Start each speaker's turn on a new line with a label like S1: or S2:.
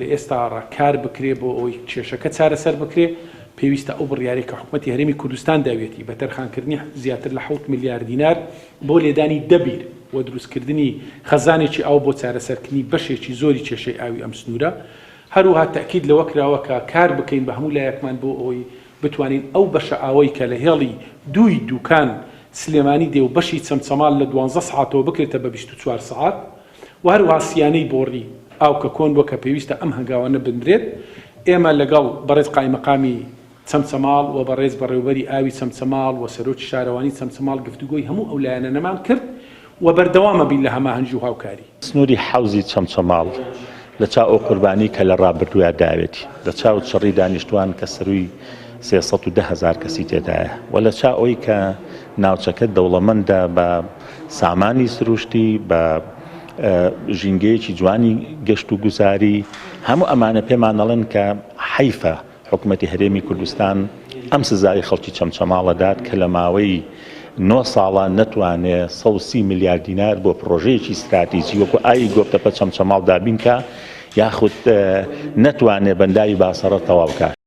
S1: لە ئێستا کار بکرێ بۆ ئەوی کێشەکە چارەسەر بکرێ پێویستە ئەو بڕیارێک کە حکوومەتی هەرێمی کوردستان داوێتی بە تەرخانکردنی زیاتر لە 7 میلیارد دینار بۆ لێدانی دەبیر و دروستکردنی خەزانێکی ئاو بۆ چارەسەرکردنی بەشێکی زۆری کێشەی ئاوی ئەم سنوورە هەروها تاکید لەوە کراوە کە کار بکەین بە هەموو لایەکمان بۆ ئەوەی بتوانین ئەو بەشە ئاوەی کە لە هێڵی دووی دوکان سلێمانی دێ و بەشی چەمچەماڵ لە 12 ساعتەوە بکرێتە بە 24 ساعت و هەروها سیانەی بۆڕی ئاو کە کۆن بۆ کە پێویستە ئەم هەنگاوانە بندرێت ئێمە لەگەڵ بەڕێز قایمەقامی چەمچەماڵ و بەڕێز بەڕێوەبەری ئاوی چەمچەماڵ و سەرۆکی شارەوانی چەمچەماڵ گفتوگۆی هەموو ئەو لایەنە نەمان کرد و بەردەوامە بین لە هەماهەنگی و هاوکاری.
S2: سنووری حەوزی چەمچەماڵ لە چاو ئەو قوربانی کە لە ڕابردووە داوێتی لە چاو چڕی دانیشتوان کە سەروی 310,000 کەسی تێدایە و لە چا ئەوی کە ناوچەکە دەوڵەمەندە بە سامانی سروشتی بە ژینگەیەکی جوانی گەشت و گوزاری هەموو ئەمانە پێمانەڵێن کە حەیفە حکوومەتی هەرێمی کوردستان ئەم سزای خەڵکی چەمچەماڵەدات کە لە ماوەی 9 ساڵە نەتوانێت 130 میلیارد دینار بۆ پرۆژەیەکی استراتیجی وەکو ئاوی گۆفتەپە چەمچەماڵ دابین کە یاخود نەتوانێت بەنداوی باسەڕە تەواو بکات.